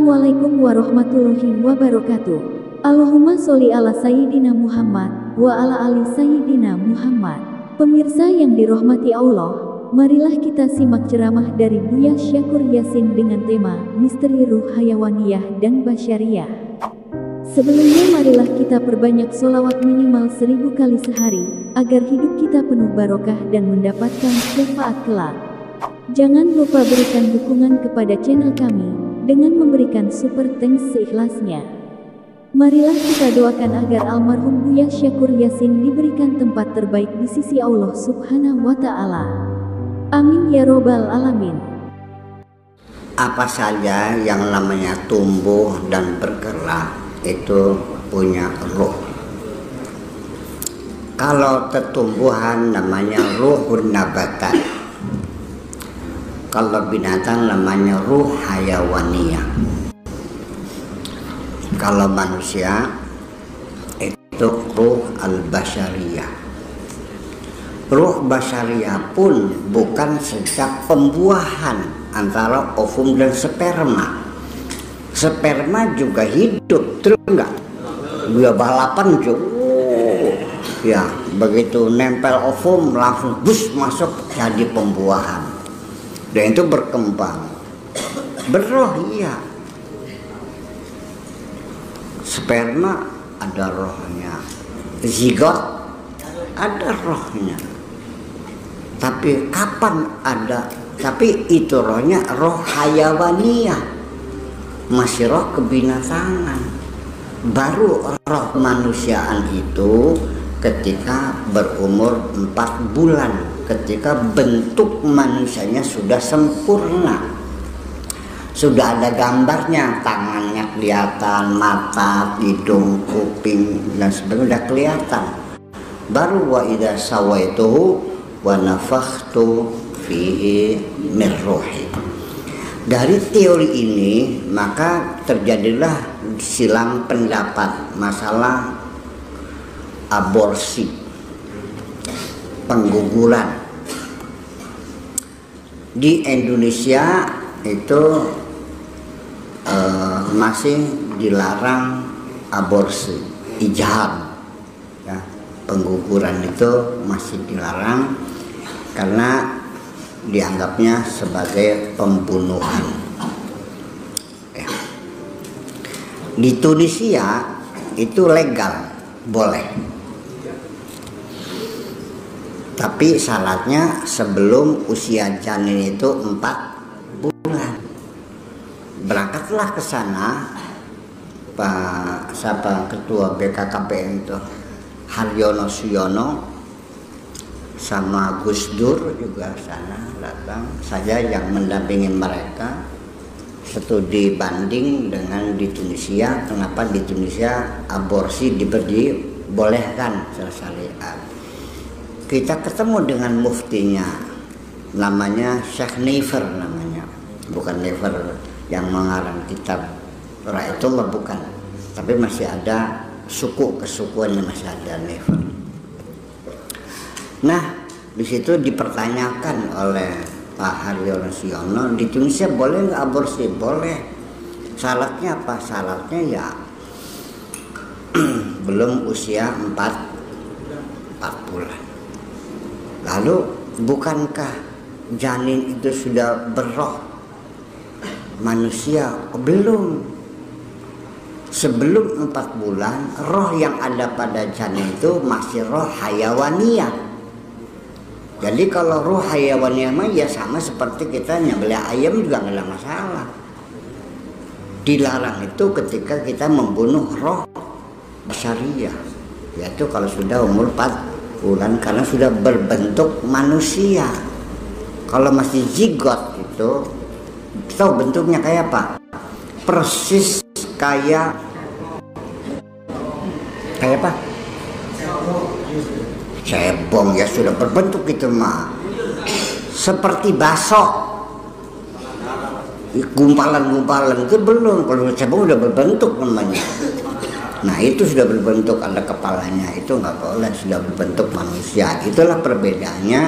Assalamualaikum warahmatullahi wabarakatuh. Allahumma sholli ala Sayyidina Muhammad wa ala ali Sayyidina Muhammad. Pemirsa yang dirahmati Allah, marilah kita simak ceramah dari Buya Syakur Yasin dengan tema Misteri Ruh Hayawaniyah dan Basyariyah. Sebelumnya marilah kita perbanyak sholawat minimal 1000 kali sehari, agar hidup kita penuh barokah dan mendapatkan syafaat kelak. Jangan lupa berikan dukungan kepada channel kami dengan memberikan super thanks seikhlasnya. Marilah kita doakan agar almarhum Buya Syakur Yasin diberikan tempat terbaik di sisi Allah Subhanahu wa Ta'ala. Amin ya Robbal Alamin. Apa saja yang namanya tumbuh dan bergerak itu punya ruh. Kalau tumbuhan namanya ruhun nabatat, kalau binatang namanya ruh hayawaniyah. Kalau manusia itu ruh al-basyariyah. Ruh basyariyah pun bukan sejak pembuahan antara ovum dan sperma. Sperma juga hidup, terus enggak? Dia balapan juga. Ya, begitu nempel ovum langsung bus masuk jadi pembuahan. Dan itu berkembang. Berroh, iya. Sperma ada rohnya, zigot ada rohnya. Tapi kapan ada? Tapi itu rohnya roh hayawaniyah, masih roh kebinatangan. Baru roh manusiaan itu ketika berumur 4 bulan, ketika bentuk manusianya sudah sempurna, sudah ada gambarnya, tangannya kelihatan, mata, hidung, kuping dan sebagainya sudah kelihatan. Baru wa idza sawaituhu wa nafakhtu fihi min ruhi. Dari teori ini maka terjadilah silang pendapat masalah aborsi, pengguguran. Di Indonesia itu masih dilarang aborsi, ijab, ya, pengguguran itu masih dilarang karena dianggapnya sebagai pembunuhan. Ya. Di Tunisia itu legal, boleh. Tapi syaratnya sebelum usia janin itu 4 bulan. Berangkatlah ke sana Pak ketua BKKBN itu Haryono Suyono sama Gus Dur juga sana datang. Saya yang mendampingi mereka studi banding dengan di Tunisia. Kenapa di Tunisia aborsi dibolehkan secara syariat. Kita ketemu dengan muftinya, namanya Syekh Never namanya, bukan Never yang mengarang kitab itu bukan, tapi masih ada suku kesukuan yang masih ada Never. Nah, di situ dipertanyakan oleh Pak Haryono Suyono, di Tunisia boleh nggak aborsi? Boleh. Syaratnya apa? Syaratnya ya belum usia 4 bulan. Lalu bukankah janin itu sudah berroh manusia? Belum. Sebelum 4 bulan roh yang ada pada janin itu masih roh hayawaniyah. Jadi kalau roh hayawaniyah mah ya sama seperti kita nyembelih ayam juga nggak ada masalah. Dilarang itu ketika kita membunuh roh basyariyah, yaitu kalau sudah umur 4 bulan karena sudah berbentuk manusia. Kalau masih zigot itu tahu bentuknya kayak apa? Persis kayak apa? Cebong, ya sudah berbentuk itu mah. Seperti baso. Gumpalan-gumpalan itu belum. Kalau cebong udah berbentuk namanya. Nah itu sudah berbentuk, ada kepalanya, itu nggak boleh, sudah berbentuk manusia. Itulah perbedaannya.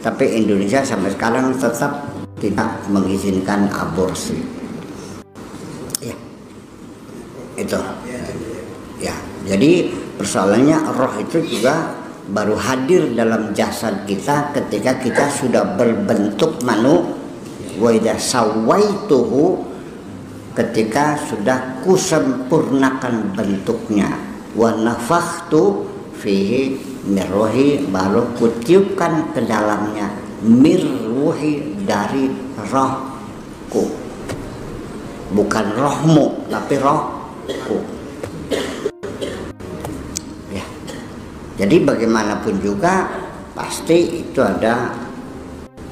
Tapi Indonesia sampai sekarang tetap tidak mengizinkan aborsi. Ya. Itu. Ya, jadi persoalannya roh itu juga baru hadir dalam jasad kita ketika kita sudah berbentuk manusia. Wa idza sawaituhu, ketika sudah kusempurnakan bentuknya. Wa nafakhtu fihi mirruhi, baru kutiupkan ke dalamnya mirruhi, dari rohku. Bukan rohmu, tapi rohku. Ya. Jadi bagaimanapun juga pasti itu ada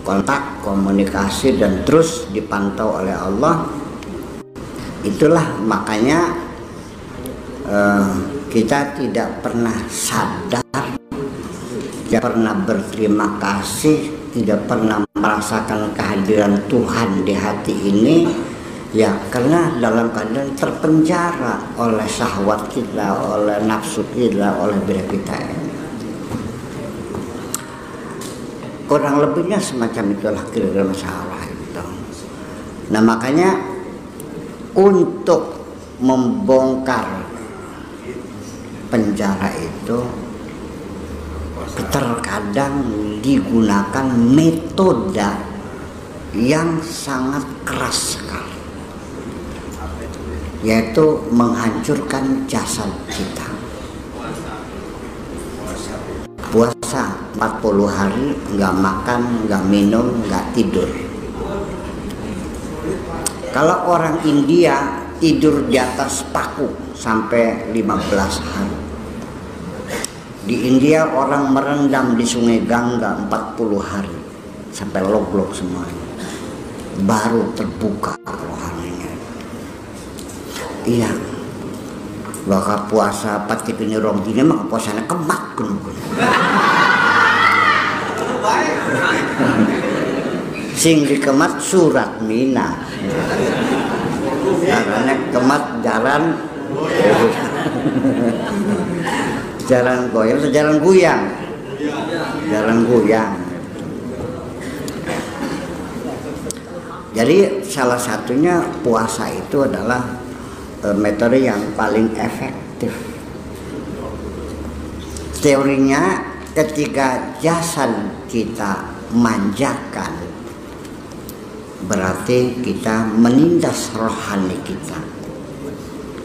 kontak, komunikasi, dan terus dipantau oleh Allah. Itulah makanya kita tidak pernah sadar, tidak pernah berterima kasih, tidak pernah merasakan kehadiran Tuhan di hati ini, ya karena dalam keadaan terpenjara oleh syahwat kita, oleh nafsu kita, oleh diri kita ini. Kurang lebihnya semacam itulah kira-kira masalah itu. Nah makanya untuk membongkar penjara itu terkadang digunakan metode yang sangat keras sekali, yaitu menghancurkan jasad kita. Puasa 40 hari, nggak makan, nggak minum, nggak tidur. Kalau orang India tidur di atas paku sampai 15 hari. Di India orang merendam di sungai Gangga 40 hari sampai log-log semuanya, baru terbuka rohaninya. Iya, bakal puasa pati kini rong dini maka puasanya kemat kun. Sing dikemat surat Mina, karena kemat jalan jalan goyang atau jalan guyang, jalan guyang. Jadi salah satunya puasa itu adalah metode yang paling efektif. Teorinya ketika jasad kita manjakan, berarti kita menindas rohani kita.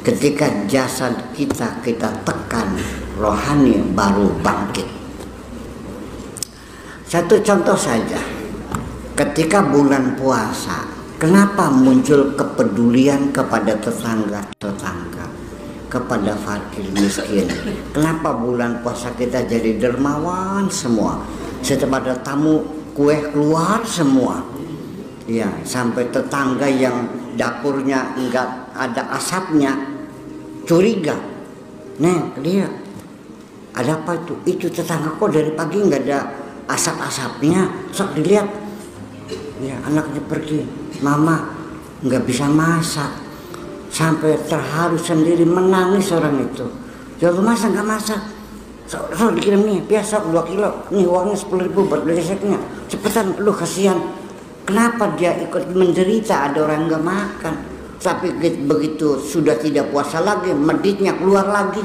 Ketika jasad kita tekan, rohani baru bangkit. Satu contoh saja, ketika bulan puasa, kenapa muncul kepedulian kepada tetangga, kepada fakir miskin? Kenapa bulan puasa kita jadi dermawan semua? Setiap ada tamu, kue keluar semua. Ya, sampai tetangga yang dapurnya enggak ada asapnya curiga. Neng, dia ada apa itu? Itu tetangga kok dari pagi enggak ada asap-asapnya. Sok dilihat. Ya, anaknya pergi. Mama enggak bisa masak. Sampai terharu sendiri, menangis orang itu. Jangan masak, enggak masak. Sok dikirim nih, biasa 2 kilo. Nih uangnya 10.000 buat beli reseknya. Cepetan, lu kasihan. Kenapa dia ikut menderita ada orang nggak makan? Tapi begitu sudah tidak puasa lagi, meditnya keluar lagi.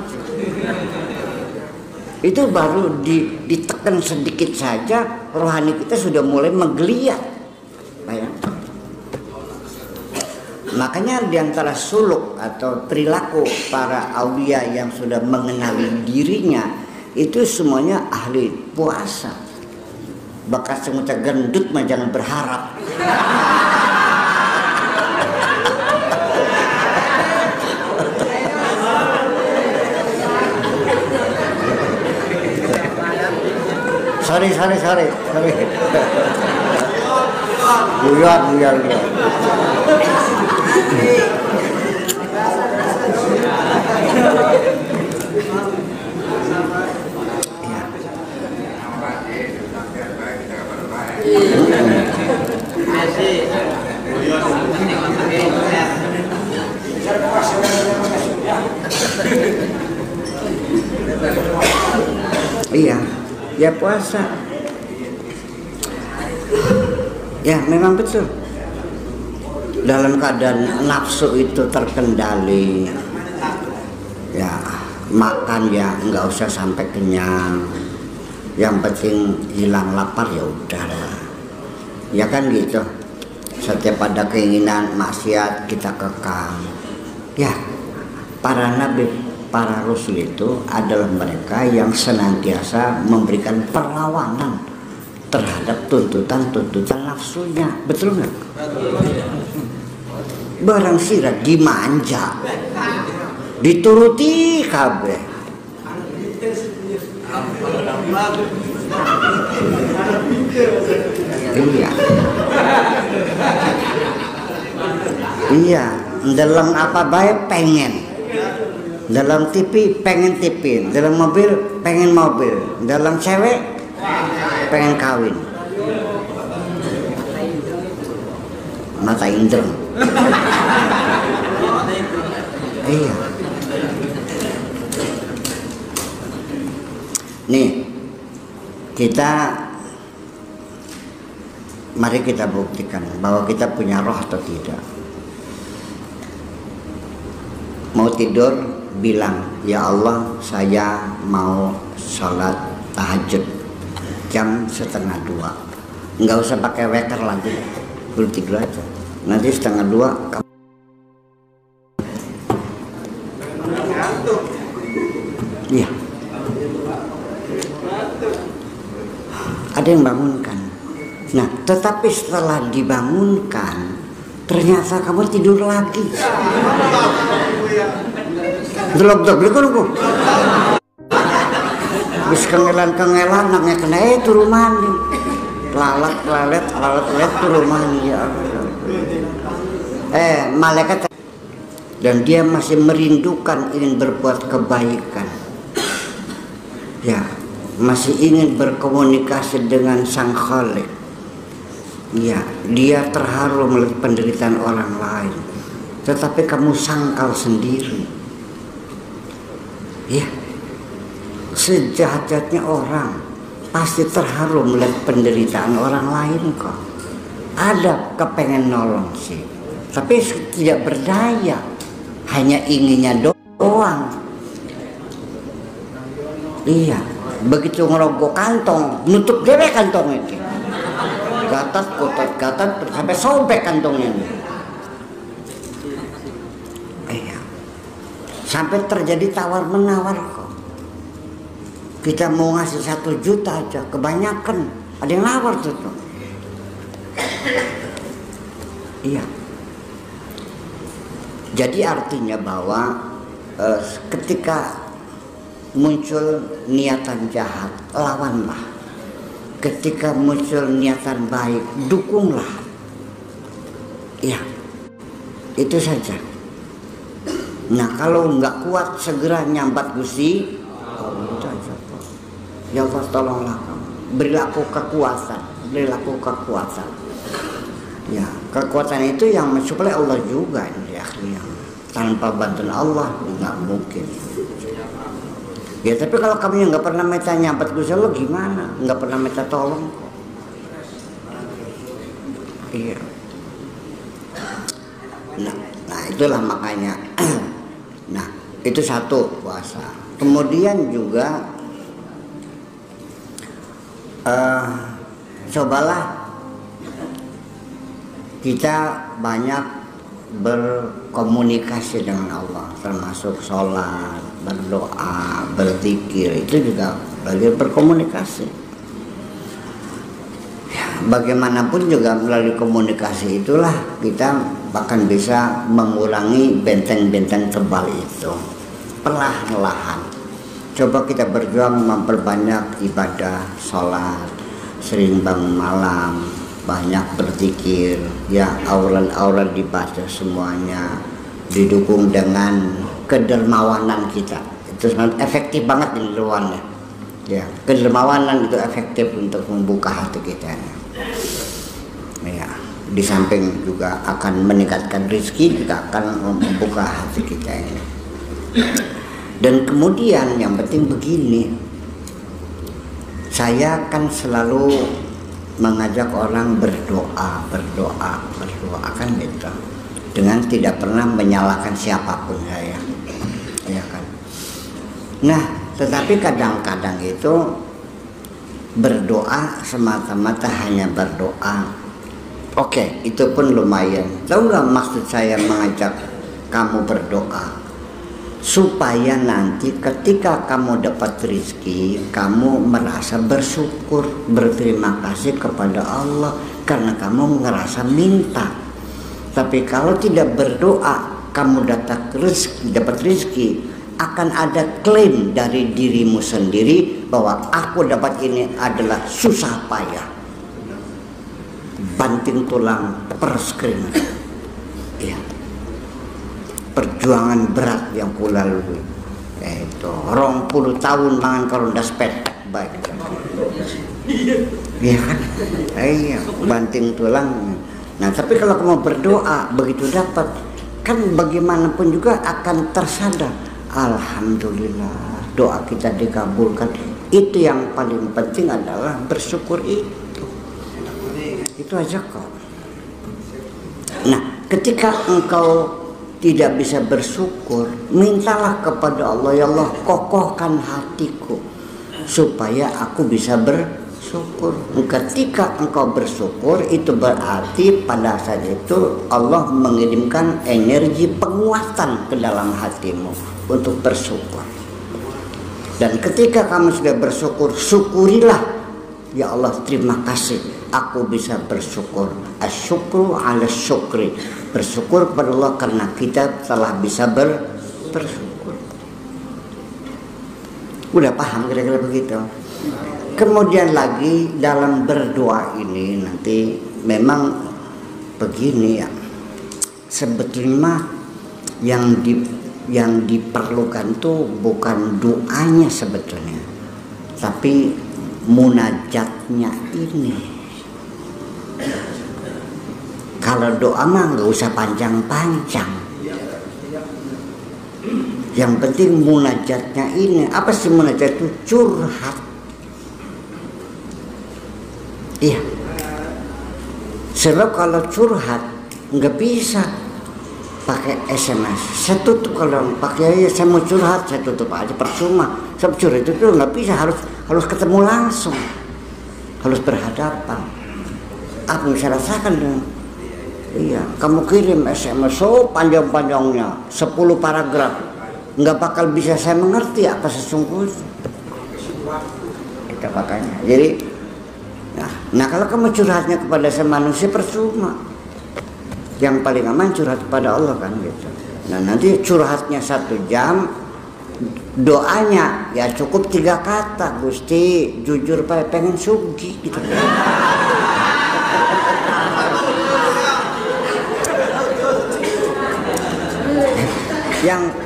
Itu baru ditekan sedikit saja, rohani kita sudah mulai menggeliat. Bayangkan. Makanya diantara suluk atau perilaku para aulia yang sudah mengenali dirinya, itu semuanya ahli puasa. Bakat semut gendut mah jangan berharap. Sorry. Buyar. Iya, ya puasa. Ya memang betul. Dalam keadaan nafsu itu terkendali, Ya makan ya nggak usah sampai kenyang, yang penting hilang lapar ya udahlah, ya kan gitu. Setiap ada keinginan maksiat kita kekang. Ya, para nabi, para rasul itu adalah mereka yang senantiasa memberikan perlawanan terhadap tuntutan-tuntutan nafsunya, betul nggak? Barang sirat dimanja, dituruti kabeh. Iya. Iya, dalam apa baik pengen. Dalam TV pengen TV, dalam mobil pengen mobil, dalam cewek pengen kawin. Mata indreng. Iya. Nih, mari kita buktikan bahwa kita punya roh atau tidak. Mau tidur bilang, ya Allah saya mau sholat tahajud jam 1:30. Nggak usah pakai weker lagi, belum tidur aja. Nanti 1:30 kamu. Iya. Ada yang bangunkan. Nah, tetapi setelah dibangunkan, ternyata kamu tidur lagi. Delok-delok dulu. Bis kengelan nangnya kena turu mandi. Lalat turu mandi ya. Malaikat dan dia masih merindukan ingin berbuat kebaikan. Ya, masih ingin berkomunikasi dengan Sang Khalik. Ya, dia terharu melihat penderitaan orang lain. Tetapi kamu sangkal sendiri. Ya, sejahat-jahatnya orang pasti terharu melihat penderitaan orang lain kok. Ada kepengen nolong sih, tapi tidak berdaya, hanya inginnya doang. Iya, begitu ngerogok kantong, nutup dewe kantong itu. Gatat sampai sobek kantongnya. Iya. Sampai terjadi tawar menawar kok. Kita mau ngasih 1 juta aja, kebanyakan ada yang nawar tuh. Iya. Jadi artinya bahwa ketika muncul niatan jahat, lawanlah. Ketika muncul niatan baik, dukunglah. Ya, itu saja. Nah, kalau nggak kuat, segera nyambat Gusti. Ya Allah, tolonglah kamu. Berilah aku kekuatan. Ya, kekuatan itu yang mensuplai Allah juga ini akhirnya. Tanpa bantuan Allah nggak mungkin. Ya, tapi kalau kamu yang nggak pernah minta nyambat Gusti Allah gimana? Nggak pernah minta tolong kok. Iya. Nah itulah makanya. Nah, itu satu puasa. Kemudian juga cobalah kita banyak berkomunikasi dengan Allah, termasuk sholat, berdoa, berzikir, itu juga bagian berkomunikasi. Ya, bagaimanapun juga melalui komunikasi itulah kita bahkan bisa mengurangi benteng-benteng tebal itu perlahan-lahan. Coba kita berjuang memperbanyak ibadah, sholat, sering bangun malam, banyak berzikir, ya aurat dibaca semuanya, didukung dengan kedermawanan kita. Itu sangat efektif banget di luarnya. Ya, kedermawanan itu efektif untuk membuka hati kita. Ya, di samping juga akan meningkatkan rezeki, juga akan membuka hati kita ini. Dan kemudian yang penting begini, saya kan selalu mengajak orang berdoa kan gitu, dengan tidak pernah menyalahkan siapapun saya, ya kan. Nah, tetapi kadang-kadang itu berdoa semata-mata hanya berdoa. Oke, itu pun lumayan. Tahu nggak maksud saya mengajak kamu berdoa? Supaya nanti ketika kamu dapat rezeki, kamu merasa bersyukur, berterima kasih kepada Allah karena kamu ngerasa minta. Tapi kalau tidak berdoa, kamu dapat rezeki, akan ada klaim dari dirimu sendiri bahwa aku dapat ini adalah susah payah, banting tulang per screen. Ya. Perjuangan berat yang kulalui, itu 20 tahun mangan karo ndas petak baik. Iya kan? Iya, banting tulang. Nah, tapi kalau kamu berdoa begitu dapat, kan bagaimanapun juga akan tersadar, alhamdulillah doa kita dikabulkan. Itu yang paling penting adalah bersyukur itu. Itu aja kok. Nah, ketika engkau tidak bisa bersyukur, mintalah kepada Allah, ya Allah kokohkan hatiku supaya aku bisa bersyukur. Ketika engkau bersyukur, itu berarti pada saat itu Allah mengirimkan energi penguatan ke dalam hatimu untuk bersyukur. Dan ketika kamu sudah bersyukur, syukurilah, ya Allah terima kasih aku bisa bersyukur. Asyukru ala syukri, bersyukur kepada Allah karena kita telah bisa bersyukur. Udah paham kira-kira begitu. Kemudian lagi dalam berdoa ini nanti memang begini ya, sebetulnya yang diperlukan tuh bukan doanya sebetulnya, tapi munajatnya ini. Kalau doa mah nggak usah panjang-panjang. Yang penting munajatnya ini. Apa sih munajat itu? Curhat. Iya. Sebab kalau curhat nggak bisa pakai SMS. Saya tutup kalau pakai saya mau curhat, saya tutup aja percuma. Sebab curhat itu nggak bisa, harus ketemu langsung, harus berhadapan. Apa yang saya rasakan dengan iya, kamu kirim SMS panjang-panjangnya 10 paragraf, nggak bakal bisa saya mengerti apa sesungguhnya. Kita makanya. Jadi, nah kalau kamu curhatnya kepada manusia percuma. Yang paling aman curhat kepada Allah kan gitu. Nah nanti curhatnya 1 jam, doanya ya cukup 3 kata, Gusti jujur Pak pengen sugih gitu.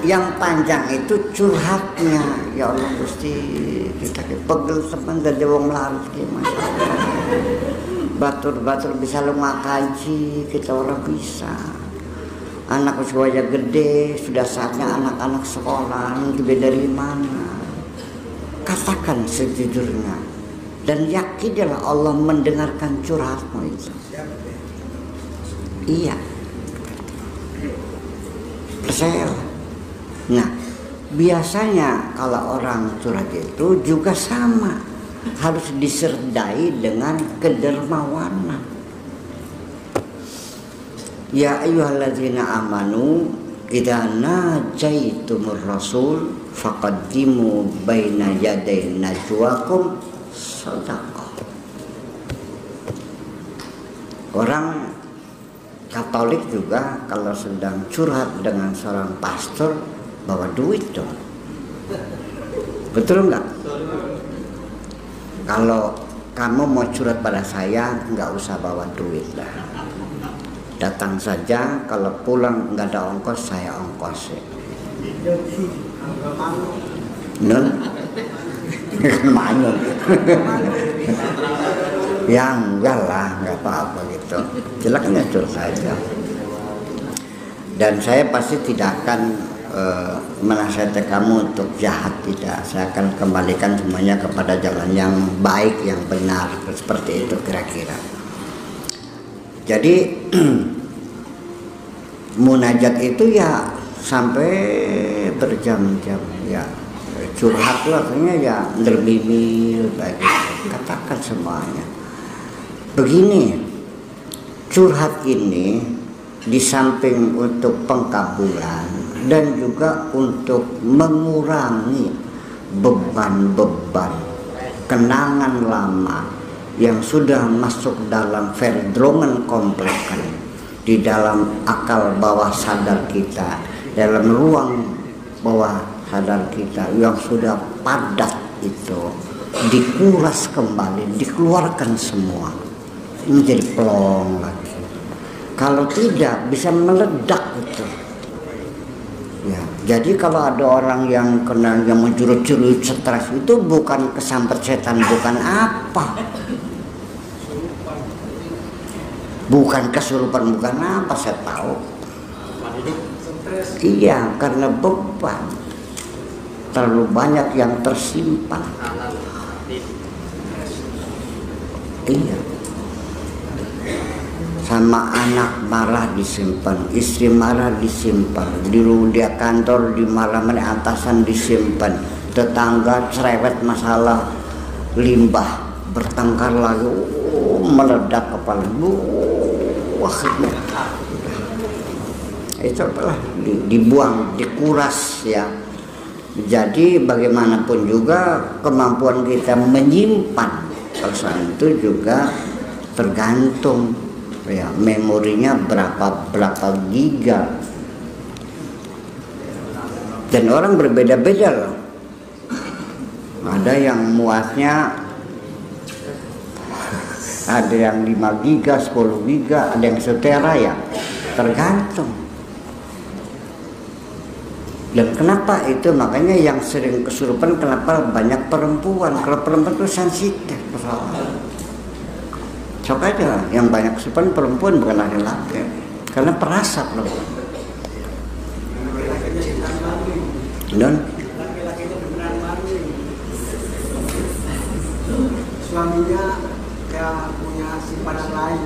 Yang panjang itu curhatnya, ya Allah Gusti kita pegel teman dari wong larat gimana, batur bisa lu ngakaji kita orang bisa, anak usia gede sudah saatnya anak-anak sekolah juga dari mana, katakan sejujurnya dan yakinlah Allah mendengarkan curhatmu itu. Iya, percayalah. Nah, biasanya kalau orang curhat itu juga sama, harus disertai dengan kedermawanan. Ya ayyuhalladzina amanu idza najaitumur rasul faqaddimu baina yaday najwakum shadaqah. Orang Katolik juga kalau sedang curhat dengan seorang pastor bawa duit dong, betul nggak? Kalau kamu mau curhat pada saya nggak usah bawa duit lah, datang saja, kalau pulang nggak ada ongkos saya ongkos ya. Nun, mana? Ya enggak lah, nggak apa-apa gitu. Silakan ya curhat saja. Dan saya pasti tidak akan menasihati kamu untuk jahat, tidak. Saya akan kembalikan semuanya kepada jalan yang baik, yang benar, seperti itu kira-kira. Jadi munajat itu ya sampai berjam-jam ya, Curhat itu artinya ya berbibir, katakan semuanya. Begini, curhat ini di samping untuk pengkabulan dan juga untuk mengurangi beban-beban kenangan lama yang sudah masuk dalam verdrongen kompleksen di dalam akal bawah sadar kita, dalam ruang bawah sadar kita yang sudah padat itu dikuras kembali, dikeluarkan semua, menjadi plong lagi. Kalau tidak bisa meledak itu. Ya, jadi kalau ada orang yang kena yang menjurut-jurut stres itu bukan kesampet setan, bukan apa, bukan kesurupan, bukan apa, saya tahu. Iya, karena beban terlalu banyak yang tersimpan. Iya. Sama anak marah disimpan, istri marah disimpan, di dia kantor dimarah-marahin atasan disimpan, tetangga cerewet masalah limbah bertengkar lagi, meledak kepala, akhirnya itu apalah dibuang, dikuras ya. Jadi bagaimanapun juga kemampuan kita menyimpan perasaan itu juga tergantung ya, memorinya berapa giga, dan orang berbeda-beda loh. Ada yang muatnya ada yang 5 giga, 10 giga, ada yang setera, ya tergantung. Dan kenapa itu, makanya yang sering kesurupan kenapa banyak perempuan. Kalau perempuan itu sensitif persoalan. Sok aja yang banyak kesurupan perempuan, bukan laki-laki, karena perasa perempuan. Dan suaminya ya punya simpanan lain.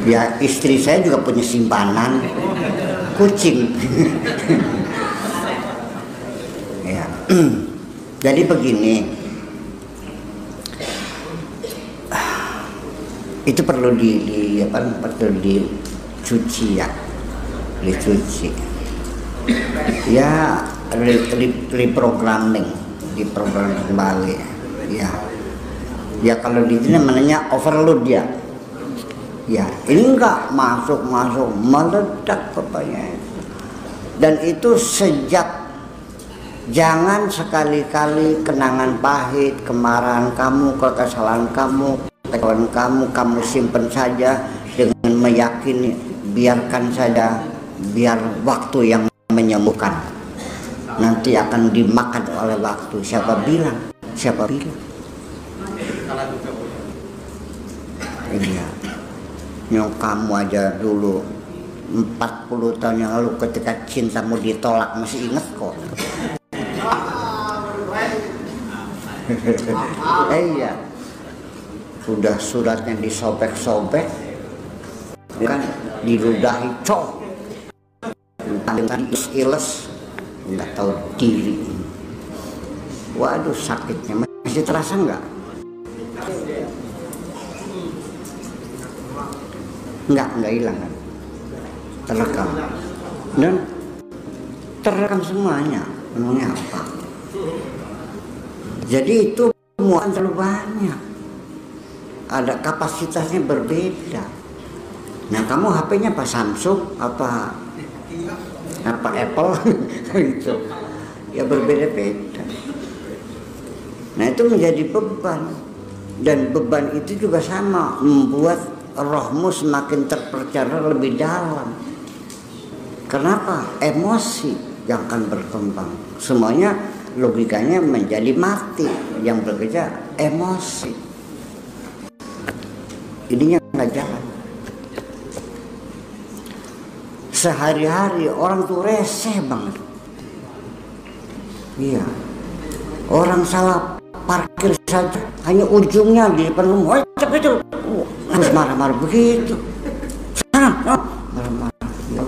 Ya istri saya juga punya simpanan kucing. Ya. Jadi begini, itu perlu perlu dicuci ya, dicuci. Ya reprogramming, diprogram kembali. Ya kalau di sini namanya overload ya. Ya ini enggak masuk meledak kepalanya. Dan itu sejak, jangan sekali-kali kenangan pahit, kemarahan kamu, kesalahan kamu, kesalahan kamu simpen saja dengan meyakini, biarkan saja, biar waktu yang menyembuhkan. Nanti akan dimakan oleh waktu. Siapa bilang? Iya. Yang kamu aja dulu 40 tahun yang lalu ketika cintamu ditolak masih inget kok. Iya. Sudah suratnya disobek-sobek, kan diludahi cok, tangan iles, nggak tahu diri. Waduh, sakitnya masih terasa nggak? Nggak hilang kan? Terekam. Dan terekam semuanya. Memangnya apa? Jadi itu muatan terlalu banyak. Ada kapasitasnya berbeda. Nah, kamu HP-nya apa, Samsung apa Apple gitu. Ya berbeda-beda. Nah, itu menjadi beban. Dan beban itu juga sama, membuat rohmu semakin terpercaya lebih dalam. Kenapa? Emosi yang akan berkembang. Semuanya logikanya menjadi mati. Yang bekerja emosi. Ininya nggak jalan. Sehari-hari orang tuh reseh banget. Iya. Orang salah parkir saja, hanya ujungnya di depan rumah, itu harus marah-marah begitu. Sana, marah-marah. Ya.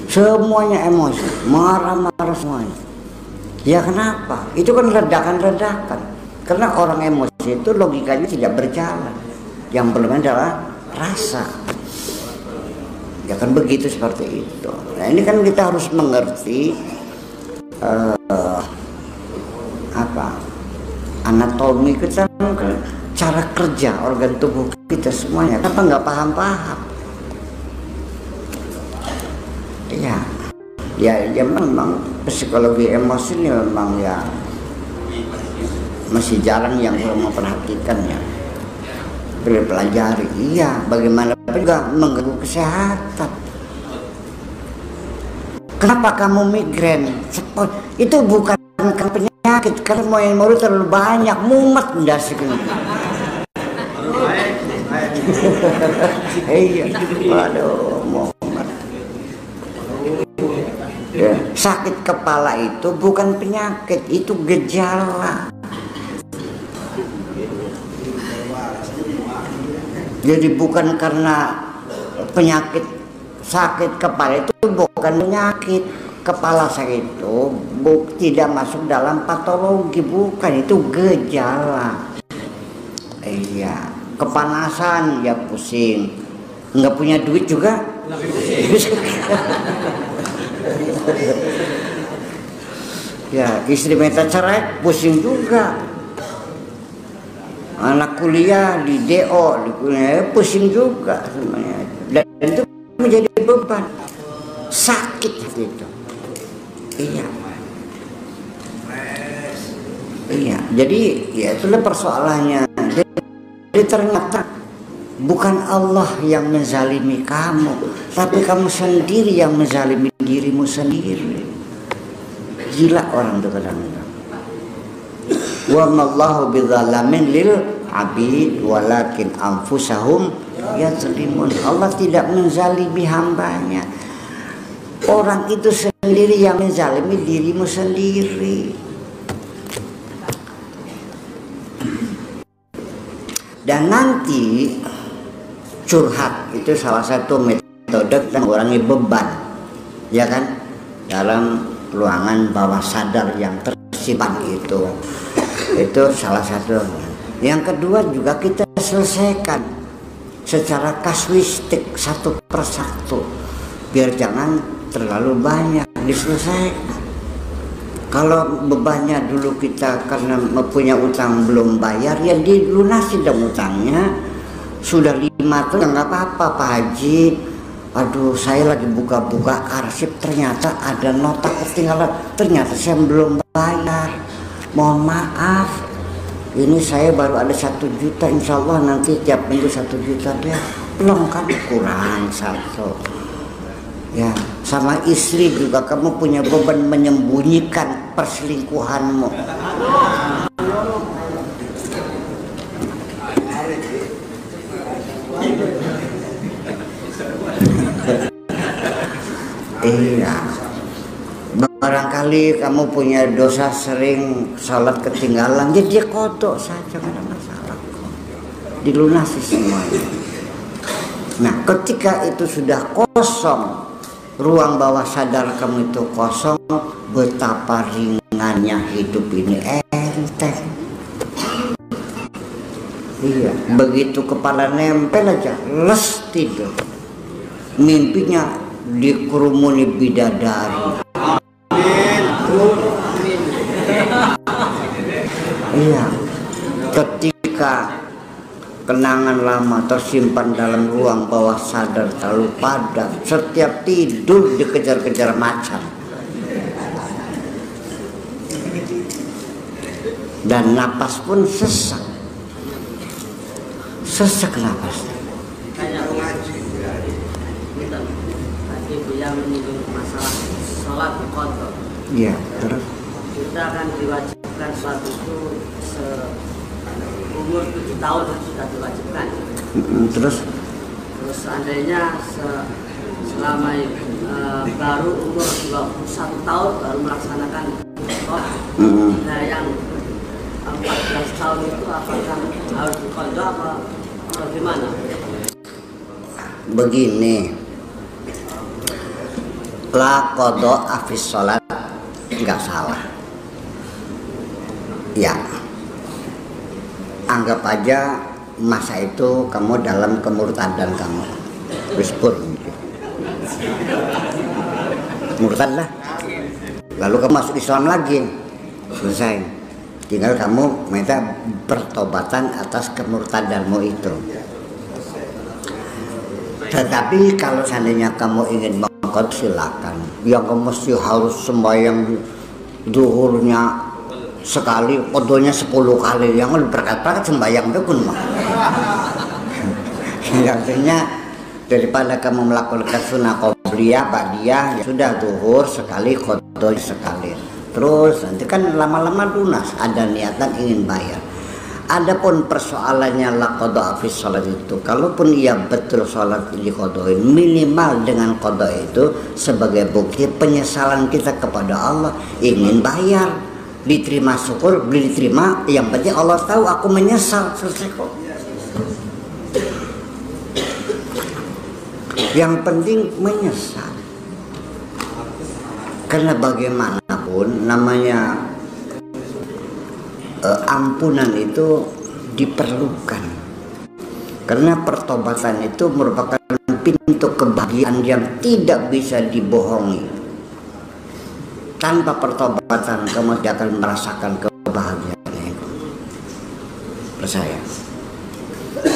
semuanya emosi, marah-marah semuanya. Ya kenapa? Itu kan ledakan-ledakan. Karena orang emosi itu logikanya tidak berjalan. Yang belum adalah rasa. Ya kan begitu, seperti itu. Nah ini kan kita harus mengerti anatomi kita, cara kerja organ tubuh kita semuanya. Kenapa nggak paham-paham? Ya memang psikologi emosi ini memang ya masih jarang yang belum memperhatikan ya. Perlu pelajari. Iya, bagaimana juga mengganggu kesehatan. Kenapa kamu migrain? Itu bukan penyakit, karena mau terlalu banyak, mumet mendasarkan. Iya, waduh, mumet. Ya, sakit kepala itu bukan penyakit, itu gejala. Jadi bukan karena penyakit, sakit kepala itu bukan penyakit. Kepala sakit itu tidak masuk dalam patologi, bukan, itu gejala. Iya, kepanasan ya pusing, nggak punya duit juga. Ya, istri minta cerai pusing juga. Anak kuliah di DO, di kuliah pusing juga semuanya. Dan itu menjadi beban, sakit gitu. Iya. Jadi ya itulah persoalannya. Jadi ternyata bukan Allah yang menzalimi kamu, tapi kamu sendiri yang menzalimi dirimu sendiri. Gila orang itu kadang-kadang. Wa mallahu bidzalamin lil abid walakin anfusahum yazlimun. Allah tidak menzalimi hambanya. Orang itu sendiri yang menzalimi dirimu sendiri. Dan nanti curhat itu salah satu metode mengurangi beban, ya kan, dalam ruangan bawah sadar yang tersimpan itu salah satu. Yang kedua juga kita selesaikan secara kasuistik satu persatu, biar jangan terlalu banyak diselesaikan. Kalau bebannya dulu kita karena mempunyai utang belum bayar, ya dilunasi dong utangnya. Sudah 5 tahun nggak apa-apa Pak Haji. Aduh, saya lagi buka-buka arsip, ternyata ada nota ketinggalan, ternyata saya belum bayar. Mohon maaf, ini saya baru ada 1 juta, insya Allah nanti tiap minggu 1 juta deh. Belum kan, kurang 1. Ya, sama istri juga kamu punya beban menyembunyikan perselingkuhanmu. Iya. Barangkali kamu punya dosa sering salat ketinggalan, jadi dia kodok saja, nggak ada masalah kok. Dilunasi semuanya. Nah, ketika itu sudah kosong, ruang bawah sadar kamu itu kosong, betapa ringannya hidup ini, enteng. Iya, begitu kepala nempel aja, les tidur. Mimpinya dikerumuni bidadari. Iya, ketika kenangan lama tersimpan dalam ruang bawah sadar terlalu padat, setiap tidur dikejar-kejar macan. Dan napas pun sesak. Sesak napas. Ibu yang menyinggung masalah sholat qadha. Iya, terus Kita akan diwajibkan sholat itu umur 7 tahun sudah diwajibkan. Terus Seandainya selama baru umur 21 tahun baru melaksanakan qadha. Nah, yang 14 tahun itu apakah harus qadha apa bagaimana? begini, La qadha fi sholat, nggak salah. Ya, anggap aja masa itu kamu dalam kemurtadan kamu, wis-pun murtad lah. Lalu kamu masuk Islam lagi, selesai. Tinggal kamu minta pertobatan atas kemurtadanmu itu. Tetapi kalau seandainya kamu ingin mengqad, silakan. Yang kamu mesti harus sembahyang zuhurnya sekali, qadanya 10 kali. Yang berkat-berkat sembahyang itu pun mah. Artinya daripada kamu melakukan sunnah qobliyah, ba'diyah, ya sudah zuhur sekali, qadha sekali. Terus nanti kan lama-lama lunas, ada niatan ingin bayar. Adapun persoalannya la qadha fi sholat itu, kalaupun ia betul sholat diqadhain, minimal dengan qadha itu sebagai bukti penyesalan kita kepada Allah, ingin bayar, diterima syukur, beli diterima, yang penting Allah tahu aku menyesal, selesai kok. Yang penting menyesal. Karena bagaimanapun namanya ampunan itu diperlukan. Karena pertobatan itu merupakan pintu kebahagiaan yang tidak bisa dibohongi. Tanpa pertobatan kamu tidak akan merasakan kebahagiaan itu. Percaya.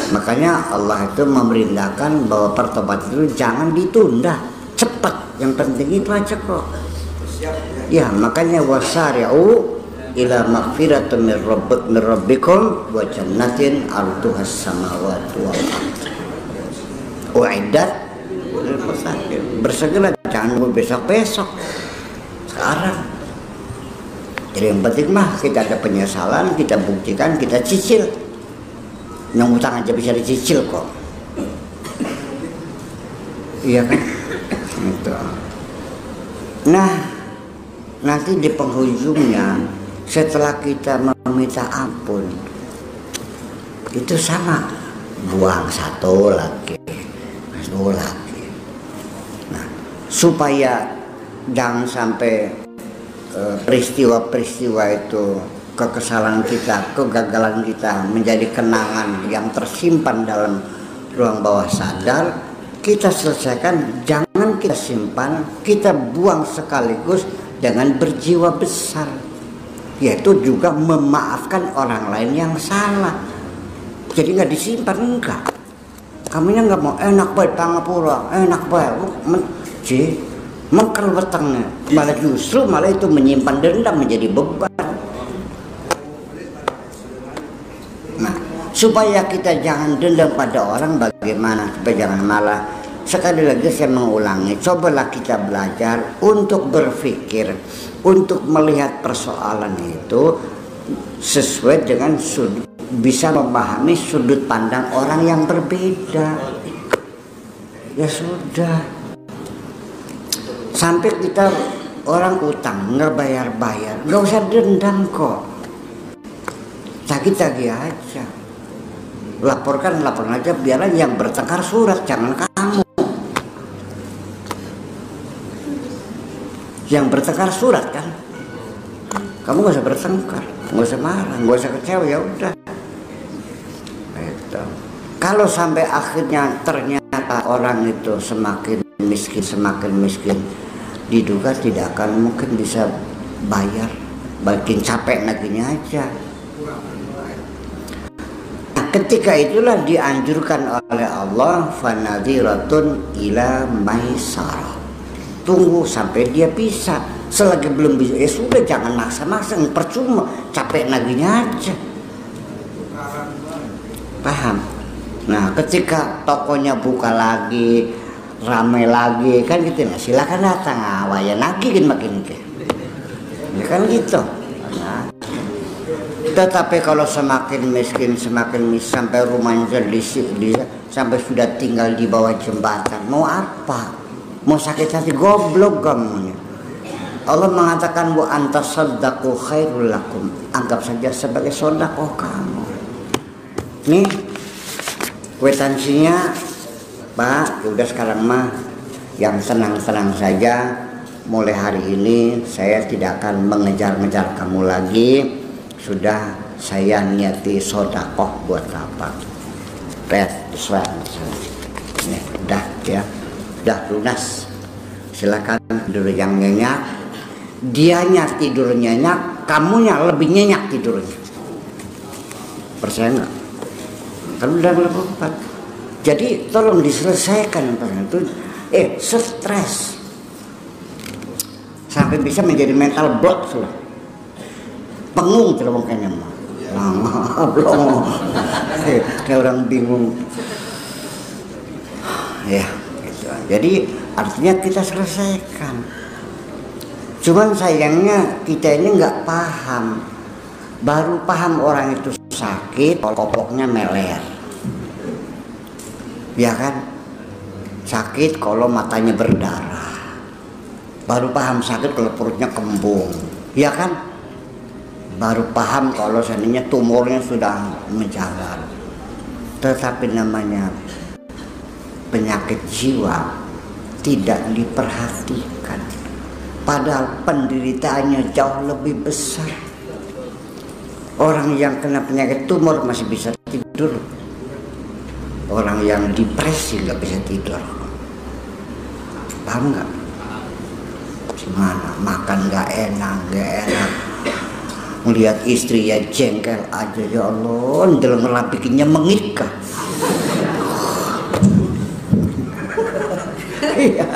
Makanya Allah itu memerintahkan bahwa pertobatan itu jangan ditunda, cepat. Yang penting itu aja kok. Ya, makanya wasari'u ila maghfiratin min rabbikum wa jannatin 'arduhas samawati wal ardh. Uiddat lil muttaqin. Bersegera, jangan nunggu besok-besok. Sekarang. Jadi yang penting mah kita ada penyesalan, kita buktikan, kita cicil. Yang utang aja bisa dicicil kok. Iya kan? Itu. Nah, nanti di penghujungnya setelah kita meminta ampun, itu sama, buang satu lagi. Nah, supaya jangan sampai peristiwa-peristiwa itu, kekesalan kita, kegagalan kita menjadi kenangan yang tersimpan dalam ruang bawah sadar, kita selesaikan, jangan kita simpan, kita buang sekaligus dengan berjiwa besar, yaitu juga memaafkan orang lain yang salah. Jadi nggak disimpan, enggak. Kamunya nggak mau enak baik pangapura, enak baik, mengkel wetengnya, malah justru malah itu menyimpan dendam menjadi beban. Supaya kita jangan dendam pada orang, bagaimana supaya jangan malah. Sekali lagi saya mengulangi, cobalah kita belajar untuk berpikir, untuk melihat persoalan itu sesuai dengan sudut, bisa memahami sudut pandang orang yang berbeda. Ya sudah, sampai kita orang utang nggak bayar-bayar, nggak usah dendam kok, tagih-tagih aja. Laporkan aja, biarlah yang bertengkar surat, jangan kamu. Yang bertengkar surat kan, kamu gak usah bertengkar, gak usah marah, gak usah kecewa, ya udah. Kalau sampai akhirnya ternyata orang itu semakin miskin, diduga tidak akan mungkin bisa bayar, makin capek naginya aja. Ketika itulah dianjurkan oleh Allah, fanadhiratun ila maisarah. Tunggu sampai dia bisa. Selagi belum bisa, ya sudah, jangan maksa-maksa, percuma, capek naginya aja. Paham? Nah, ketika tokonya buka lagi, ramai lagi, kan gitu, nah silakan datang, awalnya nagih kan makin ke. Ya kan gitu. Nah, tetapi kalau semakin miskin sampai rumahnya sampai sudah tinggal di bawah jembatan, mau apa? Mau sakit hati, goblok kamu. Allah mengatakan wa antasaddaqu khairul lakum, anggap saja sebagai sedekah kamu. Nih kwitansinya, Pak, udah sekarang mah yang senang-senang saja. mulai hari ini saya tidak akan mengejar-ngejar kamu lagi. Sudah saya niati sodakoh buat apa? Nih, udah ya, udah lunas. Silakan tidur yang nyenyak. Dianya tidur nyenyak, kamunya lebih nyenyak tidurnya. Percaya nggak? Kan udah melakukan. Jadi tolong diselesaikan itu. Stres sampai bisa menjadi mental block sudah. Pengung terus kayaknya mah. Belum. Kayak orang bingung. Ya, gitu. Jadi artinya kita selesaikan. Cuman sayangnya kita ini nggak paham. Baru paham orang itu sakit, kopoknya meler. Ya kan? Sakit kalau matanya berdarah. Baru paham sakit kalau perutnya kembung. Ya kan? Baru paham kalau seandainya tumornya sudah menjalar. Tetapi namanya penyakit jiwa tidak diperhatikan. Padahal penderitaannya jauh lebih besar. Orang yang kena penyakit tumor masih bisa tidur. Orang yang depresi nggak bisa tidur. Paham nggak? Gimana? Makan nggak enak. Melihat istri ya jengkel aja, ya Allah, dalam ngelapikinnya mengikah. Iya,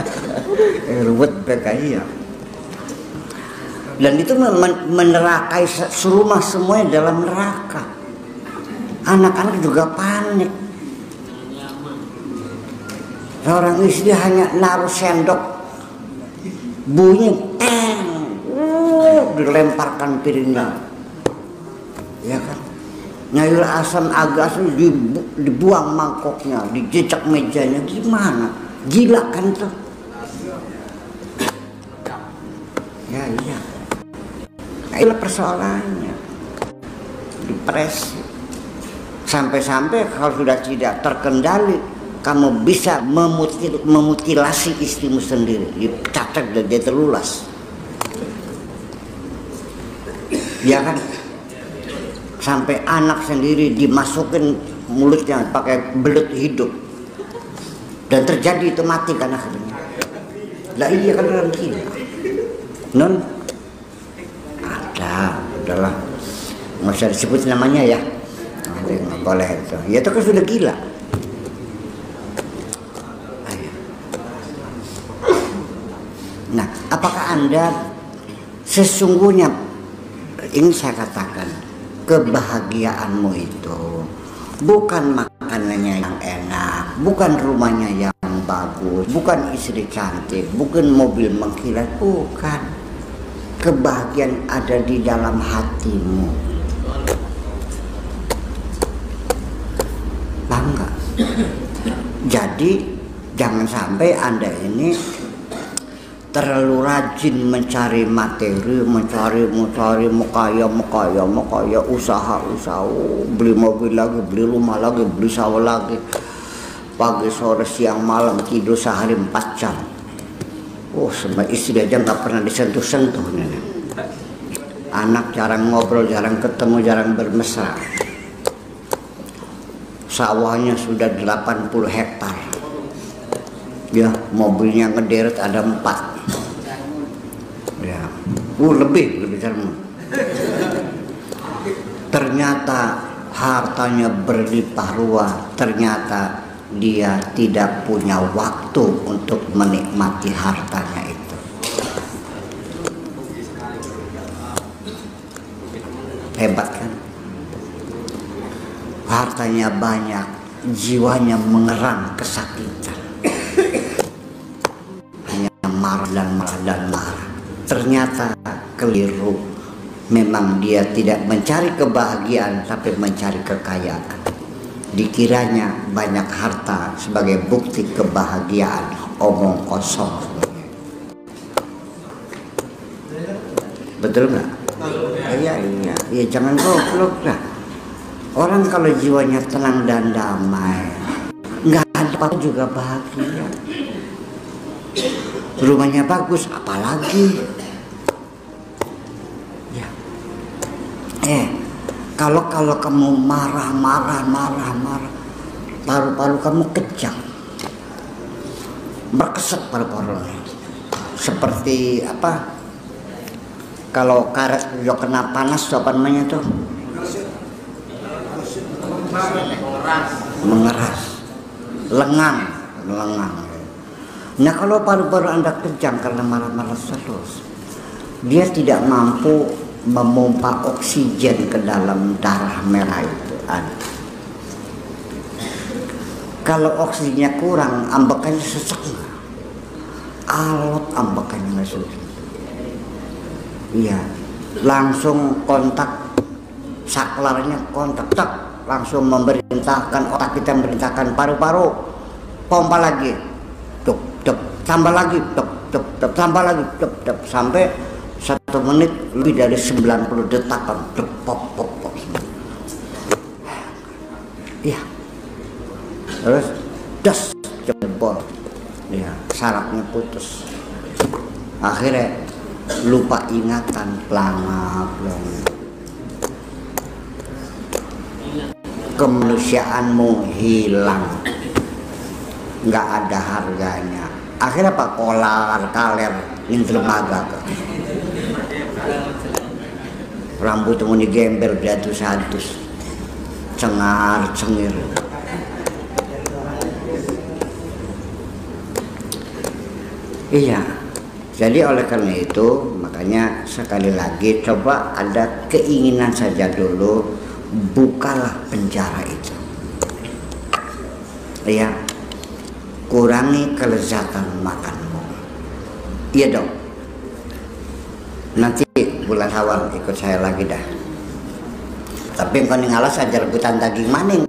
ruwet ya. Dan itu menerakai serumah semuanya dalam neraka. Anak-anak juga panik. Seorang istri hanya naruh sendok, bunyi, dilemparkan piringnya, ya kan? Nyayur asam agak dibuang mangkoknya, dijejak mejanya, gimana? Gila kan tuh? Ya iya. Nah, itulah persoalannya. Depresi. Sampai-sampai kalau sudah tidak terkendali, kamu bisa memutilasi istrimu sendiri, dicatat dan dia terlulas. Ya kan? Sampai anak sendiri dimasukin mulutnya pakai belut hidup. Dan terjadi itu mati kan akhirnya. Lah iya kan orang gila. Non ada, udahlah. Nggak usah disebut namanya ya. Nggak boleh itu. Ya itu kan sudah gila. Nah, apakah Anda sesungguhnya, ini saya katakan, kebahagiaanmu itu bukan makanannya yang enak, bukan rumahnya yang bagus, bukan istri cantik, bukan mobil mengkilat, bukan. Kebahagiaan ada di dalam hatimu. Bangga. Jadi jangan sampai Anda ini terlalu rajin mencari materi, mencari mukaya, usaha, beli mobil lagi, beli rumah lagi, beli sawah lagi, pagi, sore, siang, malam, tidur sehari 4 jam. Oh, sama istri aja nggak pernah disentuh-sentuh nih. Anak jarang ngobrol, jarang ketemu, jarang bermesra. Sawahnya sudah 80 hektar. Ya, mobilnya ngederet ada 4. Ya, lebih termu. Ternyata hartanya berlimpah ruah. Ternyata dia tidak punya waktu untuk menikmati hartanya itu. Hebat kan? Hartanya banyak, jiwanya mengerang kesakitan. Marah dan marah. Ternyata keliru. Memang dia tidak mencari kebahagiaan, tapi mencari kekayaan. Dikiranya banyak harta sebagai bukti kebahagiaan. Omong kosong. Betul nggak? Iya. Ya jangan goblok lah. Orang kalau jiwanya tenang dan damai, nggak ada apa juga bahagia. rumahnya bagus, apalagi ya. Kalau kamu marah, paru-paru kamu kejang, berkeset paru-parunya. Seperti apa? Kalau karet udah kena panas, apa namanya tuh? Mengeras, lengang. Nah kalau paru-paru Anda kejang karena marah-marah terus, dia tidak mampu memompa oksigen ke dalam darah merah itu. Kalau oksigennya kurang, ambekannya sesek, alot ambekannya nggak susah. Iya, langsung kontak saklarnya, kontak, langsung memerintahkan otak kita, memerintahkan paru-paru, pompa lagi, tambah lagi, tambah lagi, sampai 1 menit lebih dari 90 detakan, pop. Iya, terus das jebol, ya sarafnya putus, akhirnya lupa ingatan, pelangap, kemanusiaanmu hilang, nggak ada harganya. Akhirnya apa? Kolar, kaler, intermaga, rambutmu digember beratus-ratus, cengar-cengir. Iya. Jadi oleh karena itu, makanya sekali lagi coba ada keinginan saja dulu, bukalah penjara itu. Ya, kurangi kelezatan makanmu. Iya dong. Nanti bulan awal ikut saya lagi dah. Tapi engkau ngalas aja rebutan daging maning.